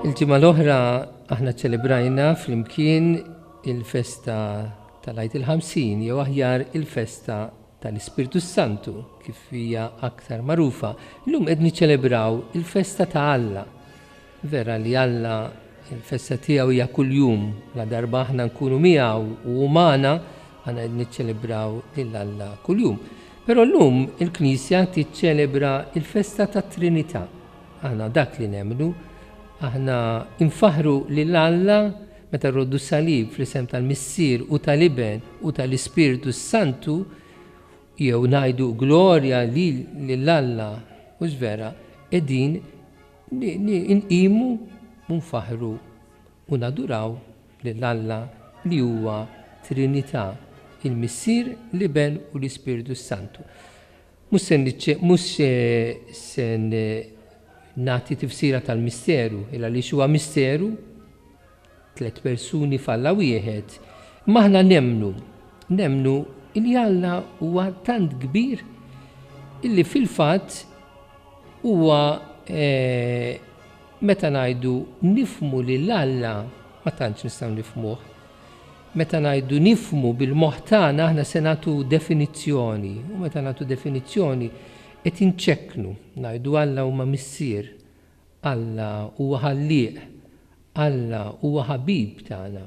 Il-ġimgħa l-oħra aħna ċelebrajna flimkien il-festa tal-Għid il-50 jew aħjar il-festa tal-Ispirtu Santu kif hija aktar magħrufa. Illum qed niċċelebraw il-festa ta' Alla. Vera li Alla il-festa tiegħu hija kuljum, la darba aħna nkunu miegħu u umana aħna qed niċċelebraw lil Alla kuljum. Però llum il-Knisja tiċċelebra il-festa tat-Trinità. Aħna dak li nemmnu, aħna infaħru lil Alla meta rroddu salib fl-isem tal-Missier u tal-Iben u tal-Ispirtu Santu jew ngħidu glorja lil Alla mhux vera qegħdin inqimu u nfaħru u naduraw lil Alla li huwa Trinità, il-Missier, l-Iben u l-Ispirtu Santu. Mhux se nagħti tifsira tal-misteru, illa li huwa misteru 3 persuni falla wieħed. Ma aħna nemmnu li Alla huwa tant kbir illi fil-fatt huwa meta ngħidu nifhmu lil Alla ma tantx nistgħu nifhmuh. Meta ngħidu nifhmu bil-moħħ tagħna aħna se nagħtu definizzjoni u meta nagħtu definizzjoni qed inċekknu ngħidu Alla huma missier, Alla huwa ħallieq, Alla huwa ħabib tagħna.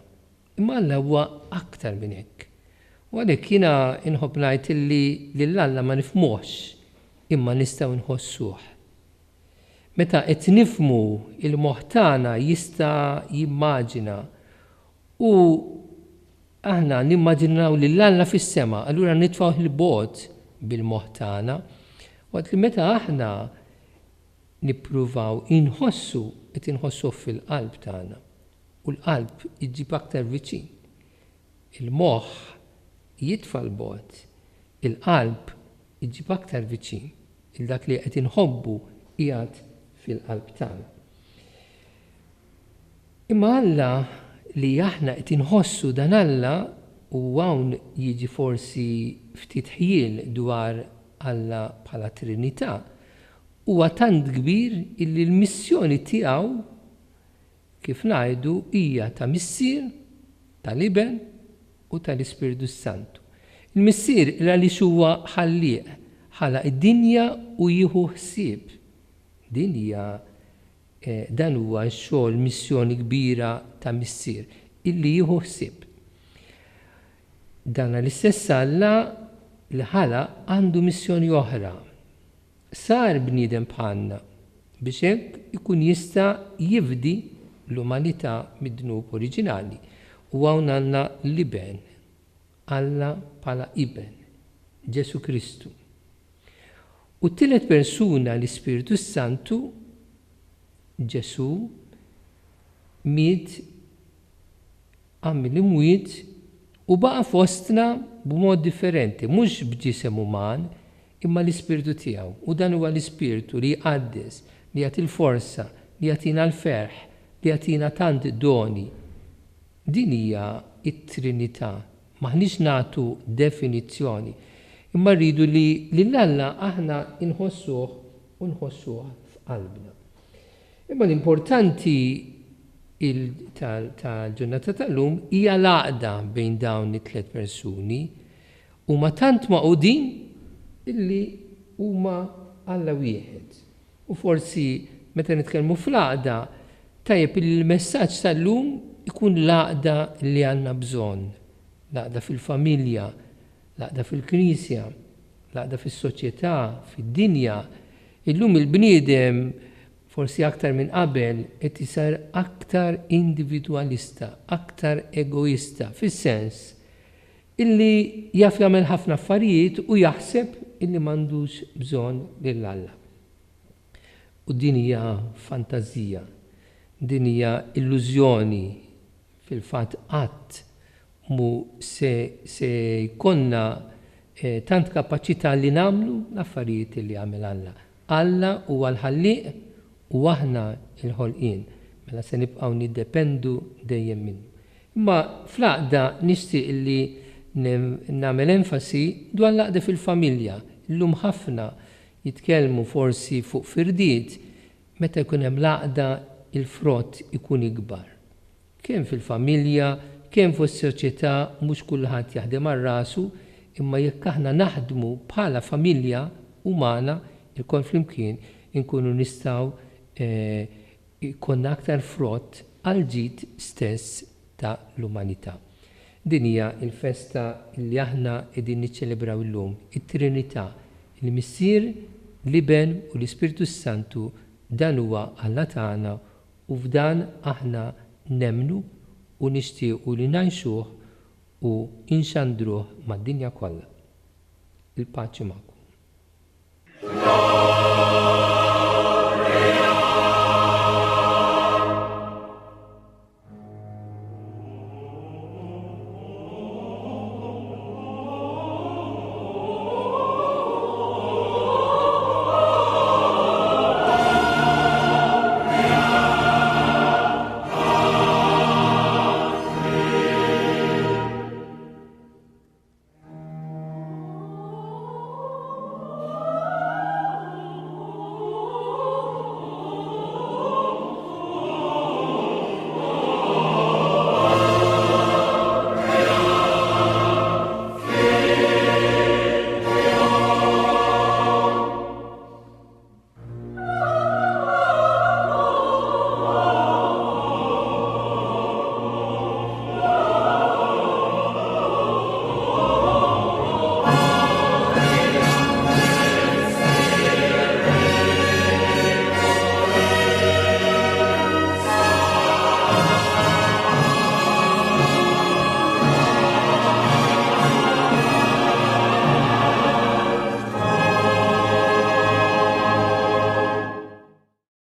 Imma Alla huwa aktar minn hekk. U għalhekk jiena inħobb ngħid illi lil Alla ma nifhmuhx imma nistgħu nħossuh. Meta qed nifhmu il-moħħ tagħna jista' jimmaġina u aħna nimmaġinaw lil Alla fis-sema, allura nitfgħu il-bogħod bil-moħħ tagħna. Waqt li meta aħna nippruvaw inħossu qed inħossuh fil-qalb tagħna u l-qalb jiġib aktar viċin. Il-moħħ jitfa' l-bogħod, il-qalb jiġib aktar viċin. Il-dak li qed inħobbu qiegħed fil-qalb tagħna. Imma Alla li aħna qed inħossu dan Alla u hawn jiġi forsi ftit ħjiel dwar Alla bħala Trinità huwa tant kbir illi l-missjoni tiegħu kif ngħidu hija ta' Missier, tal-Iben u tal-Ispirtu Santu. Il-Missier għaliex huwa ħallieq ħalaq id-dinja u jieħu ħsieb. Dan huwa x-xogħol missjoni kbira ta' Missier illi jieħu ħsieb. Dan l-istess Alla li ħalaq għandu missjoni oħra. Sar bniedem bħalna biex hekk ikun jista' jifdi l-umanità mid-dnub oriġinali. U hawn għandna l-Iben, Alla bħala Iben, Ġesu Kristu. U t-tielet persuna l-Ispirtu Santu, Ġesu, miet għamil imwiet u baqa' fostna b'mod differenti, mhux b'ġisem uman, imma l-Ispirtu tiegħu. U dan huwa l-Ispirtu li jqaddes, li jagħti l-forza, li jagħtina l-ferħ, li jagħtina tant doni. Din hija t-Trinità. Maħniex nagħtu definizzjoni, imma rridu li lil Alla aħna inħossuh u nħossuh f'qalbna. Imma l-importanti tal-ġurnata tal-lum hija l-għaqda bejn dawn it-3 persuni huma tant maqudin illi huma Alla wieħed. U forsi meta nitkellmu fl-għaqda tajjeb il-messaġġ tal-lum ikun l-għaqda li għandna bżonn. L-għaqda fil-familja, l-għaqda fil-Knisja, l-għaqda fis-soċjetà, fid-dinja. Illum il-bniedem forsi aktar minn qabel qed isar aktar individwalista, aktar egoista, fis-sens illi jaf jagħmel ħafna affarijiet u jaħseb illi m'għandux bżonn lil Alla. U din hija fantażija, din hija illużjoni fil-fatt qatt mu se jkollna tant kapaċità li nagħmlu l-affarijiet li jagħmel Alla. Alla huwa l-ħallieq u aħna il-ħolqien, mela se nibqgħu niddependu dejjem minnu. Imma fl-għaqda nixtieq li nagħmel enfasi dwar l-għaqda fil-familja. Illum ħafna jitkellmu forsi fuq firdiet, meta jkun hemm l-għaqda il-frott ikun ikbar. Kemm fil-familja, kemm fis-soċjetà mhux kulħadd jaħdem għal rasu, imma jekk aħna naħdmu bħala familja umana il-kol flimkien inkunu nistgħu jkollna aktar frott għal ġid stess ta' l-umanità. Din hija l-festa li aħna qegħdin niċċelebraw illum, it-Trinità, il-Missier, l-Iben u l-Ispirtu Santu dan huwa Alla tagħna u f'dan aħna nemnu u nixtiequ li ngħixuh u inxandruh mad-dinja kollha. Il-paċi magħkom.